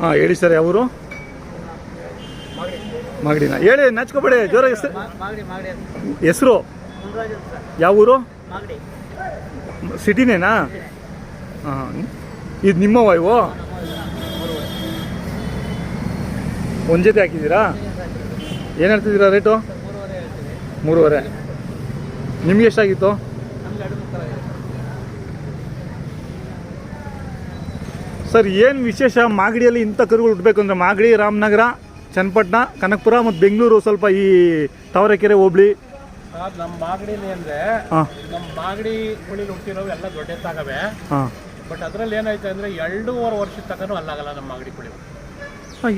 ಹಾಂ ಹೇಳಿ ಸರ್, ಯಾವೂರು? ಮಾಗಡಿನ ಹೇಳಿ, ನಾಚ್ಕೋಬೇಡಿ, ಜೋರ ಹೆಸರು. ಹೆಸರು ಯಾವ ಊರು? ಸಿಟಿನೇನಾ? ಹಾಂ, ಇದು ನಿಮ್ಮವ ಇವು? ಒಂದು ಜೊತೆ ಹಾಕಿದ್ದೀರಾ? ಏನು ಹೇಳ್ತಿದ್ದೀರಾ ರೇಟು? 3.5. ನಿಮ್ಗೆ ಎಷ್ಟಾಗಿತ್ತು? ಸರ್ ಏನು ವಿಶೇಷ ಮಾಗಡಿಯಲ್ಲಿ ಇಂಥ ಕರುಗಳು ಹುಟ್ಟಬೇಕು ಅಂದರೆ? ಮಾಗಡಿ, ರಾಮನಗರ, ಚನ್ನಪಟ್ಟಣ, ಕನಕಪುರ ಮತ್ತು ಬೆಂಗಳೂರು, ಸ್ವಲ್ಪ ಈ ತಾವರೆಕೆರೆ ಹೋಬಳಿ. ನಮ್ಮ ಮಾಗಡಿಲಿ ಅಂದರೆ ನಮ್ಮ ಮಾಗಡಿ ಕುಳಿಲಿ ಹುಟ್ಟಿರೋವು ಎಲ್ಲ ದೊಡ್ಡ ಎತ್ತಾಗವೆ. ಬಟ್ ಅದರಲ್ಲಿ ಏನಾಯ್ತು ಅಂದರೆ 2.5 ವರ್ಷದ ತನಕ ಅಲ್ಲಾಗಲ್ಲ ನಮ್ಮ ಮಾಗಡಿ ಕುಳಿ.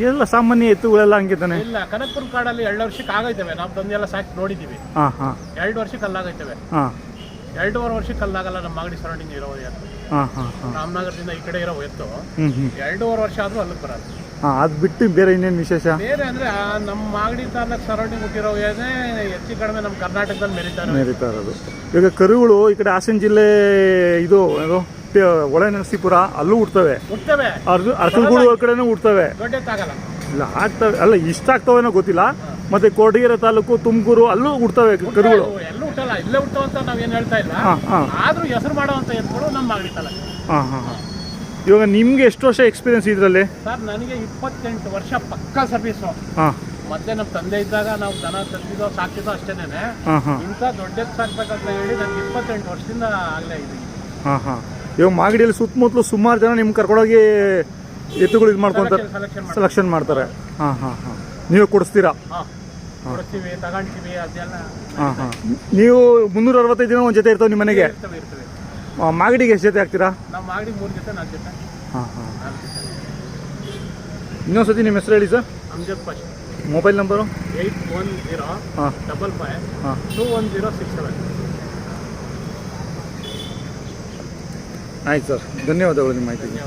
ಎಲ್ಲ ಸಾಮಾನ್ಯ ಎತ್ತುಗಳೆಲ್ಲ ಹಂಗೆ ತಾನೆ? ಇಲ್ಲ, ಕನಕಪುರ ಕಾಡಲ್ಲಿ 2 ವರ್ಷಕ್ಕೆ ಆಗೈತವೆ. ನಾವು ತಂದೆಲ್ಲ ಸಾಕಿ ನೋಡಿದ್ದೀವಿ. 2 ವರ್ಷಕ್ಕೆ ಅಲ್ಲಾಗೈತವೆ. 2.5 ವರ್ಷಕ್ಕೆ ಅಲ್ಲಾಗಲ್ಲ ನಮ್ಮ ಮಾಗಡಿ ಸರೌಂಡಿಂಗ್ ಇರೋ ಎತ್ತು. ರಾಮನಗರದಿಂದ ಈ ಕಡೆ ಇರೋ ಎತ್ತು 2.5 ವರ್ಷ ಆದರೂ ಅಲ್ಲಿಗೆ ಬರೋದು. ಅದು ಬಿಟ್ಟು ಬೇರೆ ಇನ್ನೇನು ವಿಶೇಷ? ಬೇರೆ ಅಂದರೆ ನಮ್ಮ ಮಾಗಡಿ ತಾಲೂಕು ಸರೌಂಡಿಂಗ್ ಹುಟ್ಟಿರೋ ಏನೇ ಹೆಚ್ಚು ಕಡಿಮೆ ನಮ್ಮ ಕರ್ನಾಟಕದಲ್ಲಿ ಮೆರೀತಾ ಇರೋದು. ಈಗ ಕರುಗಳು ಈ ಕಡೆ ಹಾಸನ ಜಿಲ್ಲೆ ಇದು ಹೊಳೆನರಸೀಪುರ ಅಲ್ಲೂ ಹುಡ್ತವೆ, ಅರಕಲಗೂಡು ಕಡೆನೂ ಹುಡ್ತವೆ. ಇಲ್ಲ ಆಗ್ತವೆ, ಅಲ್ಲ ಇಷ್ಟ ಆಗ್ತವೇನೋ ಗೊತ್ತಿಲ್ಲ. ಮತ್ತೆ ಕೊರಟಗೆರೆ ತಾಲೂಕು, ತುಮಕೂರು ಅಲ್ಲೂ ಹುಡ್ತವೆ ಕರುಗಳು. ಎಲ್ಲೂ ಹುಟ್ಟಲ್ಲ, ಇಲ್ಲೇ ಹುಟ್ಟವಂತ ನಾವೇನು ಹೇಳ್ತಾ ಇಲ್ಲ. ಆದ್ರೂ ಹೆಸರು ಮಾಡುವಂತ ಎತ್ತುಗಳು ನಮ್ಮ ಮಾಗಡಿ ತಾಲೂಕು. ಇವಾಗ ನಿಮ್ಗೆ ಎಷ್ಟು ವರ್ಷ ಎಕ್ಸ್ಪೀರಿಯನ್ಸ್ ಇದರಲ್ಲಿ? ಸರ್, ನನಗೆ 28 ವರ್ಷ ಪಕ್ಕಾ ಸರ್ವಿಸು. ಮತ್ತೆ ನಮ್ಮ ತಂದೆ ಇದ್ದಾಗ ನಾವು ದನ ತಂದಿದ್ದೋ ಸಾಕಿದ್ದೋ ಅಷ್ಟೇನೆ. ಇಂಥ ದೊಡ್ಡ ಸಾಕ್ಬೇಕಂತ ಹೇಳಿ ನನಗೆ 28 ವರ್ಷದಿಂದ ಆಗಲೇ ಇದೆ. ಇವಾಗ ಮಾಗಡಿಯಲ್ಲಿ ಸುತ್ತಮುತ್ತಲು ಸುಮಾರು ಜನ ನಿಮ್ಗೆ ಕರ್ಕೊಂಡೋಗಿ ಎತ್ತುಗಳು ಇದು ಮಾಡ್ಕೊಂತಾರೆ, ಸೆಲೆಕ್ಷನ್ ಮಾಡ್ತಾರೆ. ನೀವೇ ಕೊಡಿಸ್ತೀರಾ? ಕೊಡ್ತೀವಿ, ತಗೊಂತೀವಿ, ಅದೆಲ್ಲ. ನೀವು 365 ದಿನ ಒಂದು ಜೊತೆ ಇರ್ತಾವೆ ನಿಮ್ಮ ಮನೆಗೆ? ಮಾಗಡಿಗೆ ಎಷ್ಟು ಜೊತೆ ಹಾಕ್ತೀರಾ? ನಾವು ಮಾಗಡಿ 3 ಜೊತೆ 4 ಜೊತೆ. ಇನ್ನೊಂದ್ಸತಿ ನಿಮ್ಮ ಹೆಸರು ಹೇಳಿ sir. Amjad Pasha. Mobile number? 8105521067. ಆಯ್ತು ಸರ್, ಧನ್ಯವಾದಗಳು ನಿಮ್ಮ ಮಾಹಿತಿಗೆ.